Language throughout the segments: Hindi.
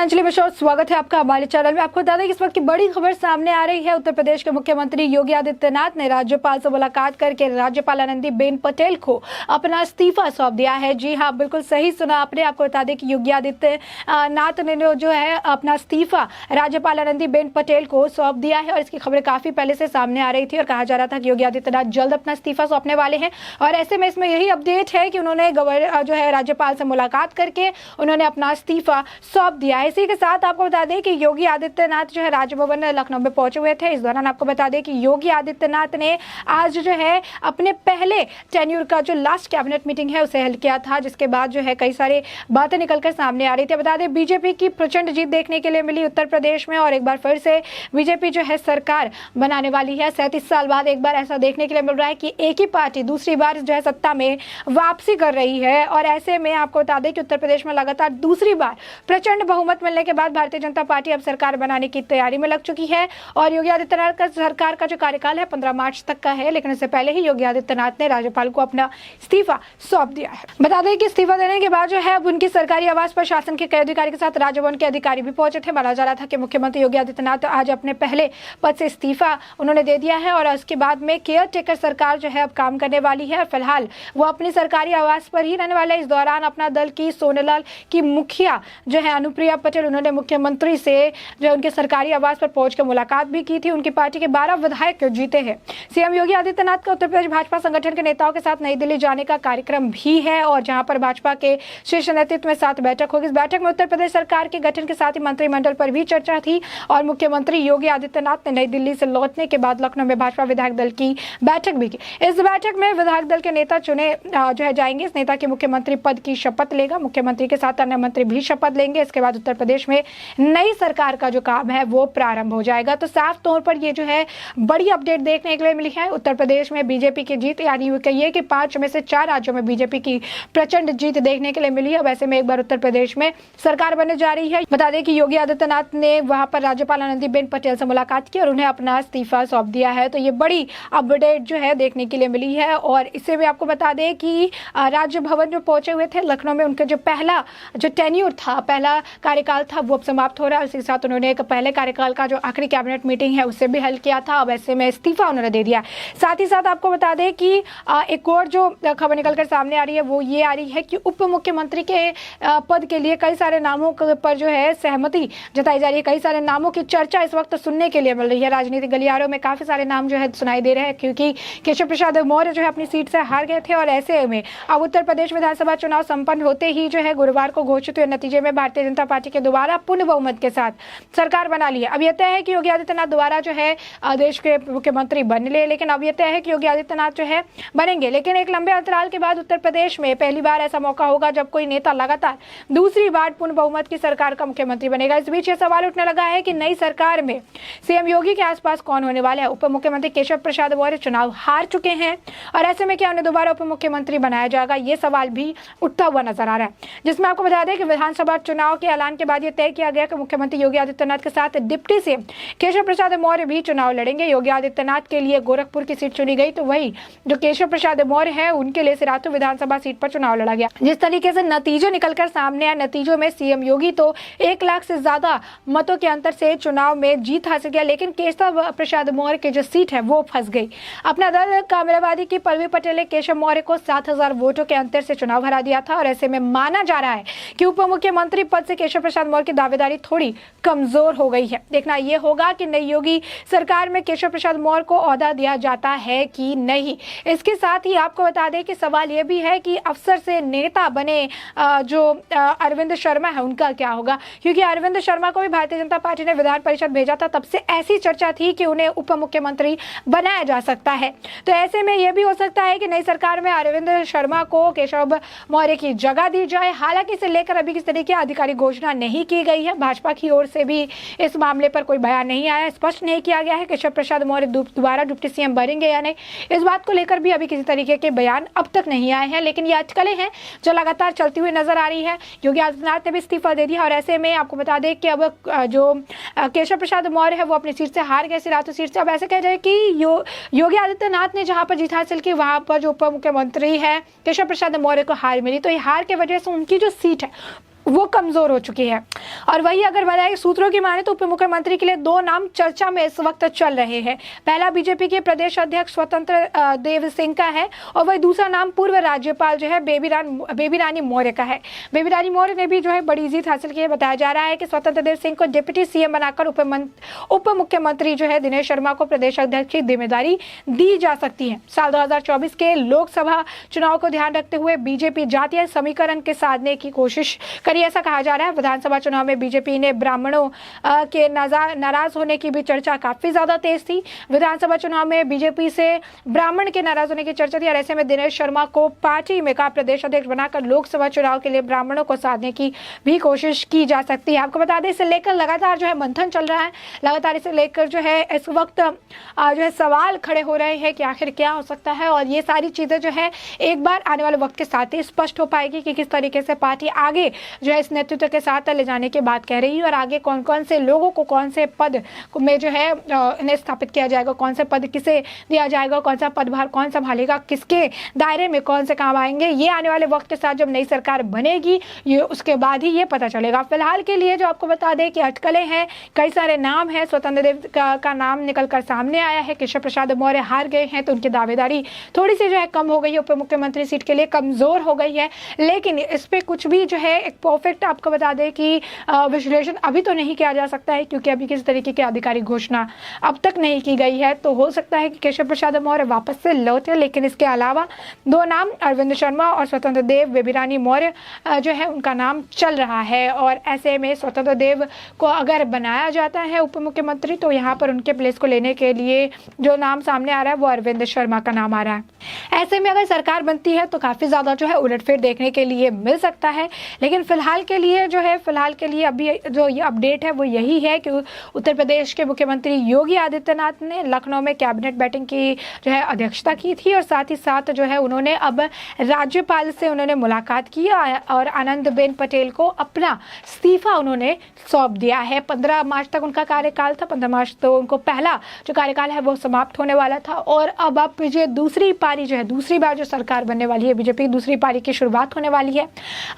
अंजलि मिश्रा, स्वागत है आपका हमारे चैनल में। आपको बता दें कि इस वक्त की बड़ी खबर सामने आ रही है। उत्तर प्रदेश के मुख्यमंत्री योगी आदित्यनाथ ने राज्यपाल से मुलाकात करके राज्यपाल आनंदीबेन पटेल को अपना इस्तीफा सौंप दिया है। जी हाँ, बिल्कुल सही सुना आपने। आपको बता दें कि योगी आदित्यनाथ ने जो है अपना इस्तीफा राज्यपाल आनंदीबेन पटेल को सौंप दिया है और इसकी खबरें काफी पहले से सामने आ रही थी और कहा जा रहा था कि योगी आदित्यनाथ जल्द अपना इस्तीफा सौंपने वाले हैं। और ऐसे में इसमें यही अपडेट है कि उन्होंने जो है राज्यपाल से मुलाकात करके उन्होंने अपना इस्तीफा सौंप दिया है। इसी के साथ आपको बता दें कि योगी आदित्यनाथ जो है राजभवन लखनऊ में पहुंचे हुए थे। इस दौरान आपको बता दें कि योगी आदित्यनाथ ने आज जो है अपने पहले टेन्यूर का जो लास्ट कैबिनेट मीटिंग है उसे हल किया था, जिसके बाद जो है कई सारी बातें निकलकर सामने आ रही थी। बता दें बीजेपी की प्रचंड जीत देखने के लिए मिली उत्तर प्रदेश में और एक बार फिर से बीजेपी जो है सरकार बनाने वाली है। 37 साल बाद एक बार ऐसा देखने के लिए मिल रहा है कि एक ही पार्टी दूसरी बार जो है सत्ता में वापसी कर रही है। और ऐसे में आपको बता दें कि उत्तर प्रदेश में लगातार दूसरी बार प्रचंड बहुमत मिलने के बाद भारतीय जनता पार्टी अब सरकार बनाने की तैयारी में लग चुकी है। और योगी आदित्यनाथ का सरकार का जो कार्यकाल है 15 मार्च तक का है, लेकिन इससे पहले ही योगी आदित्यनाथ ने राज्यपाल को अपना इस्तीफा सौंप दिया है। बता दें कि इस्तीफा देने के बाद जो है अब उनकी सरकारी आवास पर शासन के कई अधिकारी के साथ राजभवन के अधिकारी भी पहुंचे थे। माना जा रहा था कि मुख्यमंत्री योगी आदित्यनाथ आज अपने पहले पद से इस्तीफा उन्होंने दे दिया है और उसके बाद में केयर टेकर सरकार जो है अब काम करने वाली है। फिलहाल वो अपनी सरकारी आवास पर ही रहने वाले। इस दौरान अपना दल की सोनेलाल की मुखिया जो है अनुप्रिया पटेल, उन्होंने मुख्यमंत्री से जो है उनके सरकारी आवास पर पहुंचकर मुलाकात भी की थी। उनकी पार्टी के 12 विधायक जीते हैं। सीएम योगी आदित्यनाथ का उत्तर प्रदेश भाजपा संगठन के नेताओं के साथ नई दिल्ली जाने का कार्यक्रम भी है और जहां पर भाजपा के शीर्ष नेतृत्व में 7 बैठक होगी। इस बैठक में उत्तर प्रदेश सरकार के गठन के साथ ही मंत्रिमंडल पर भी चर्चा थी और मुख्यमंत्री योगी आदित्यनाथ ने नई दिल्ली से लौटने के बाद लखनऊ में भाजपा विधायक दल की बैठक भी की। इस बैठक में विधायक दल के नेता चुने जो है जाएंगे। इस नेता के मुख्यमंत्री पद की शपथ लेगा। मुख्यमंत्री के साथ अन्य मंत्री भी शपथ लेंगे। इसके बाद उत्तर प्रदेश में नई सरकार का जो काम है वो प्रारंभ हो जाएगा। तो साफ तौर पर ये जो है बड़ी अपडेट देखने के लिए मिली है। उत्तर प्रदेश में बीजेपी की जीत, यानी कहिए कि 5 में से 4 राज्यों में बीजेपी की प्रचंड जीत देखने के लिए मिली है। वैसे में एक बार उत्तर प्रदेश में सरकार बनने जा रही है। बता दें कि योगी आदित्यनाथ ने वहां पर राज्यपाल आनंदीबेन पटेल से मुलाकात की और उन्हें अपना इस्तीफा सौंप दिया है। तो ये बड़ी अपडेट जो है देखने के लिए मिली है। और इससे भी आपको बता दें कि राजभवन जो पहुंचे हुए थे लखनऊ में, उनका जो पहला जो टेन्यूर था, पहला कार्यकाल था, वो अब समाप्त हो रहा है। उसी साथ उन्होंने एक पहले कार्यकाल का जो आखिरी कैबिनेट मीटिंग है उससे भी हल किया था। अब ऐसे में इस्तीफा उन्होंने दे दिया। साथ ही साथ आपको बता दें कि एक और जो खबर निकलकर सामने आ रही है वो ये आ रही है कि उप मुख्यमंत्री के पद के लिए कई सारे नामों पर जो है सहमति जताई जा रही है। कई सारे नामों की चर्चा इस वक्त सुनने के लिए मिल रही है। राजनीतिक गलियारों में काफी सारे नाम जो है सुनाई दे रहे हैं, क्योंकि केशव प्रसाद मौर्य जो है अपनी सीट से हार गए थे और ऐसे में अब उत्तर प्रदेश विधानसभा चुनाव संपन्न होते ही जो है गुरुवार को घोषित हुए नतीजे में भारतीय जनता पार्टी के दोबारा पूर्ण बहुमत के साथ सरकार बना ली है। अब यह तय है कि योगी आदित्यनाथ दोबारा जो है देश के मुख्यमंत्री बन ले, लेकिन अब यह तय है कि योगी आदित्यनाथ जो है बनेंगे। लेकिन एक लंबे अंतराल के बाद उत्तर प्रदेश में पहली बार ऐसा मौका होगा जब कोई नेता लगातार दूसरी बार पूर्ण बहुमत की सरकार का मुख्यमंत्री बनेगा। इस बीच ये सवाल उठने लगा है कि नई सरकार में सीएम योगी के आसपास कौन होने वाला है। उप मुख्यमंत्री केशव प्रसाद मौर्य चुनाव हार चुके हैं और ऐसे में क्या उन्हें दोबारा उप मुख्यमंत्री बनाया जाएगा, ये सवाल भी उठता हुआ नजर आ रहा है। जिसमें आपको बता दें कि विधानसभा चुनाव के ऐलान के बाद यह तय किया गया कि मुख्यमंत्री योगी आदित्यनाथ के साथ डिप्टी सीएम केशव प्रसाद मौर्य भी चुनाव लड़ेंगे। योगी आदित्यनाथ के लिए गोरखपुर की सीट चुनी गई, तो वही जो केशव प्रसाद मौर्य है उनके लिए सिराथू विधानसभा सीट पर चुनाव लड़ा गया। जिस तरीके से नतीजे निकलकर सामने आए, नतीजों में सीएम योगी तो 1 लाख से ज्यादा मतों के अंतर से चुनाव में जीत हासिल किया, लेकिन केशव प्रसाद मौर्य की जो सीट है वो फंस गई। अपना दल कामराबादी की पल्लवी पटेल ने केशव मौर्य को 7,000 वोटों के अंतर से चुनाव हरा दिया था और ऐसे में माना जा रहा है कि उप मुख्यमंत्री पद से केशव प्रसाद मौर्य की दावेदारी थोड़ी कमजोर हो गई है। देखना यह होगा कि नई योगी सरकार में केशव प्रसाद मौर्य को ओहदा दिया जाता है कि नहीं। इसके साथ ही आपको बता दें कि सवाल यह भी है कि अफसर से नेता बने जो अरविंद शर्मा है उनका क्या होगा, क्योंकि अरविंद शर्मा को भी भारतीय जनता पार्टी ने विधान परिषद भेजा था। तब से ऐसी चर्चा थी कि उन्हें उप मुख्यमंत्री बनाया जा सकता है। तो ऐसे में यह भी हो सकता है कि नई सरकार में अरविंद शर्मा को केशव मौर्य की जगह दी जाए। हालांकि इसे लेकर अभी किस तरीके की आधिकारिक घोषणा नहीं की गई है। भाजपा की ओर से भी इस मामले पर कोई बयान नहीं आया, स्पष्ट नहीं किया गया है केशव प्रसाद मौर्य दोबारा डिप्टी सीएम बनेंगे या नहीं। इस बात को लेकर भी अभी किसी तरीके के बयान अब तक नहीं आए हैं, लेकिन ये अटकलें हैं जो लगातार चलती हुई नजर आ रही है। योगी आदित्यनाथ ने भी इस्तीफा दे दिया और ऐसे में आपको बता दें कि अब जो केशव प्रसाद मौर्य है वो अपनी सीट से हार गए, सिराथू सीट से। अब ऐसे कह जाए कि योगी आदित्यनाथ ने जहां पर जीत हासिल की वहां पर जो उप मुख्यमंत्री है केशव प्रसाद मौर्य को हार मिली, तो ये हार की वजह से उनकी जो सीट है वो कमजोर हो चुकी है। और वही अगर बताए सूत्रों की माने तो उप मुख्यमंत्री के लिए 2 नाम चर्चा में इस वक्त चल रहे हैं। पहला बीजेपी के प्रदेश अध्यक्ष स्वतंत्र देव सिंह का है और वही दूसरा नाम पूर्व राज्यपाल जो है बेबी रानी मौर्य का है। बेबी रानी मौर्य ने भी जो है बड़ी जीत हासिल की है। बताया जा रहा है कि स्वतंत्र देव सिंह को डिप्टी सीएम बनाकर उप मुख्यमंत्री जो है दिनेश शर्मा को प्रदेश अध्यक्ष की जिम्मेदारी दी जा सकती है। साल 2024 के लोकसभा चुनाव को ध्यान रखते हुए बीजेपी जातीय समीकरण के साधने की कोशिश करी, ऐसा कहा जा रहा है। विधानसभा चुनाव में बीजेपी ने ब्राह्मणों के नाराज होने की भी चर्चा काफी ज्यादा तेज थी। विधानसभा चुनाव में बीजेपी से ब्राह्मण के नाराज होने की चर्चा थी और ऐसे में दिनेश शर्मा को पार्टी में का प्रदेश अध्यक्ष बनाकर लोकसभा चुनाव के लिए ब्राह्मणों को साधने की भी कोशिश की जा सकती है। आपको बता दें इसे लेकर लगातार जो है मंथन चल रहा है। लगातार इसे लेकर जो है इस वक्त जो है सवाल खड़े हो रहे हैं कि आखिर क्या हो सकता है और ये सारी चीजें जो है एक बार आने वाले वक्त के साथ ही स्पष्ट हो पाएगी कि किस तरीके से पार्टी आगे जो है इस नेतृत्व के साथ ले जाने की बात कह रही है और आगे कौन कौन से लोगों को कौन से पद में जो है इन्हें स्थापित किया जाएगा, कौन से पद किसे दिया जाएगा, कौन सा पदभार कौन संभालेगा, किसके दायरे में कौन से काम आएंगे, ये आने वाले वक्त के साथ जब नई सरकार बनेगी ये उसके बाद ही ये पता चलेगा। फिलहाल के लिए जो आपको बता दें कि अटकलें हैं, कई सारे नाम हैं। स्वतंत्र देव का नाम निकल कर सामने आया है। केशव प्रसाद मौर्य हार गए हैं तो उनकी दावेदारी थोड़ी सी जो है कम हो गई है, उप मुख्यमंत्री सीट के लिए कमजोर हो गई है। लेकिन इस पे कुछ भी जो है एक परफेक्ट आपको बता दें कि विश्लेषण अभी तो नहीं किया जा सकता है क्योंकि अभी किसी तरीके की आधिकारिक घोषणा अब तक नहीं की गई है। तो हो सकता है कि केशव प्रसाद मौर्य वापस से लौटे, लेकिन इसके अलावा 2 नाम अरविंद शर्मा और स्वतंत्र देव बेबी रानी मौर्य जो है उनका नाम चल रहा है। और ऐसे में स्वतंत्र देव को अगर बनाया जाता है उप मुख्यमंत्री तो यहाँ पर उनके प्लेस को लेने के लिए जो नाम सामने आ रहा है वो अरविंद शर्मा का नाम आ रहा है। ऐसे में अगर सरकार बनती है तो काफी ज्यादा जो है उलटफेर देखने के लिए मिल सकता है। लेकिन फिलहाल के लिए अभी जो ये अपडेट है वो यही है कि उत्तर प्रदेश के मुख्यमंत्री योगी आदित्यनाथ ने लखनऊ में कैबिनेट बैठक की जो है अध्यक्षता की थी और साथ ही साथ जो है उन्होंने अब राज्यपाल से उन्होंने मुलाकात की और आनंदीबेन पटेल को अपना इस्तीफा उन्होंने सौंप दिया है। 15 मार्च तक उनका कार्यकाल था। 15 मार्च तो उनको पहला जो कार्यकाल है वो समाप्त होने वाला था और अब जो दूसरी पारी जो है दूसरी बार जो सरकार बनने वाली है बीजेपी की दूसरी पारी की शुरुआत होने वाली है।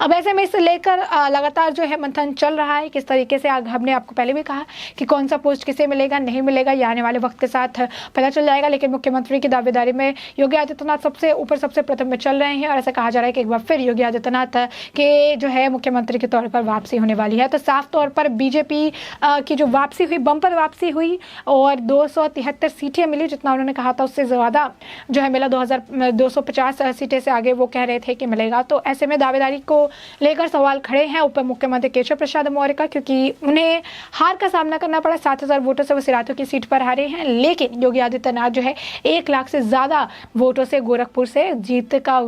अब ऐसे में इसे लेकर लगातार जो है मंथन चल रहा है किस तरीके से। हमने आपको पहले भी कहा कि कौन सा पोस्ट किसे मिलेगा नहीं मिलेगा ये आने वाले वक्त के साथ पता चल जाएगा। लेकिन मुख्यमंत्री की दावेदारी में योगी आदित्यनाथ सबसे ऊपर सबसे प्रथम में चल रहे हैं और ऐसा कहा जा रहा है कि एक बार फिर योगी आदित्यनाथ के जो है मुख्यमंत्री के तौर पर वापसी होने वाली है। तो साफ तौर पर बीजेपी की जो वापसी हुई बम्पर वापसी हुई और 273 सीटें मिली जितना उन्होंने कहा था उससे ज़्यादा जो है मिला। 250 सीटें से आगे वो कह रहे थे कि मिलेगा। तो ऐसे में दावेदारी को लेकर सवाल खड़े हैं उप मुख्यमंत्री केशव प्रसाद मौर्य का क्योंकि उन्हें हार का सामना करना पड़ा। 7000 वोटों से वो सिराथू की सीट पर हारे हैं। लेकिन योगी आदित्यनाथ जो है 1 लाख से ज़्यादा वोटों से गोरखपुर से जीत का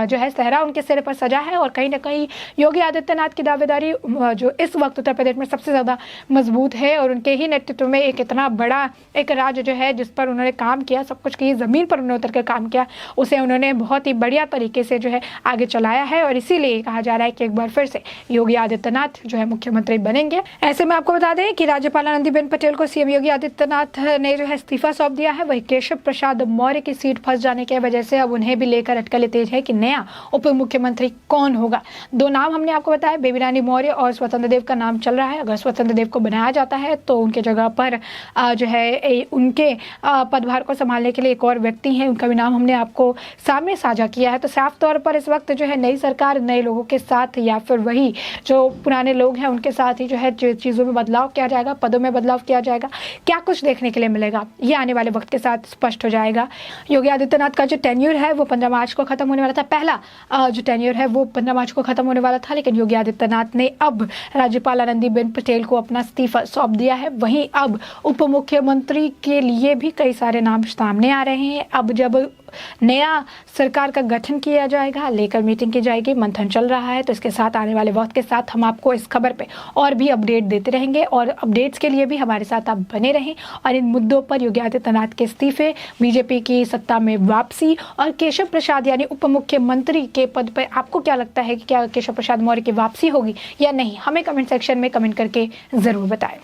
जो है सहरा उनके सिर पर सजा है और कहीं ना कहीं योगी आदित्यनाथ की दावेदारी जो इस वक्त उत्तर प्रदेश में सबसे ज़्यादा मजबूत है और उनके ही नेतृत्व में एक इतना बड़ा एक राज्य जो है जिस पर उन्होंने काम किया सब कुछ की ज़मीन पर उन्होंने उतर कर काम किया उसे उन्होंने बहुत ही बढ़िया तरीके से जो है आगे चलाया है और इसीलिए कहा जा रहा है कि एक बार फिर से योगी आदित्यनाथ जो है मुख्यमंत्री बनेंगे। ऐसे में आपको बता दें कि राज्यपाल आनंदीबेन पटेल को सीएम योगी आदित्यनाथ ने जो है इस्तीफा सौंप दिया है। वही केशव प्रसाद मौर्य की सीट फंस जाने की वजह से अब उन्हें भी लेकर अटकलें तेज है कि नया उप मुख्यमंत्री कौन होगा। 2 नाम हमने आपको बताया बेबी रानी मौर्य और स्वतंत्र देव का नाम चल रहा है। अगर स्वतंत्र देव को बनाया जाता है तो उनके जगह पर जो है उनके पदभार को संभालने के लिए एक और व्यक्ति हैं उनका भी नाम हमने आपको सामने साझा किया है। तो साफ तौर पर इस वक्त जो है नई सरकार नए लोगों के साथ या फिर वही जो पुराने लोग हैं उनके साथ ही जो है चीज़ों में बदलाव किया जाएगा, पदों में बदलाव किया जाएगा। क्या कुछ देखने के लिए मिलेगा ये आने वाले वक्त के साथ स्पष्ट हो जाएगा। योगी आदित्यनाथ का जो टेन्यूर है वो 15 मार्च को खत्म होने वाला था। पहला जो टेन्यूर है वो 15 मार्च को खत्म होने वाला था लेकिन योगी आदित्यनाथ ने अब राज्यपाल आनंदीबेन पटेल को अपना इस्तीफा सौंप दिया है। वहीं अब उप मुख्यमंत्री के लिए भी कई सारे नाम सामने आ रहे हैं। अब जब नया सरकार का गठन किया जाएगा लेकर मीटिंग की जाएगी, मंथन चल रहा है। तो इसके साथ आने वाले वक्त के साथ हम आपको इस खबर पे और भी अपडेट देते रहेंगे और अपडेट्स के लिए भी हमारे साथ आप बने रहें। और इन मुद्दों पर योगी आदित्यनाथ के इस्तीफे, बीजेपी की सत्ता में वापसी और केशव प्रसाद यानी उप मुख्यमंत्री के पद पर आपको क्या लगता है कि क्या केशव प्रसाद मौर्य की वापसी होगी या नहीं, हमें कमेंट सेक्शन में कमेंट करके ज़रूर बताएं।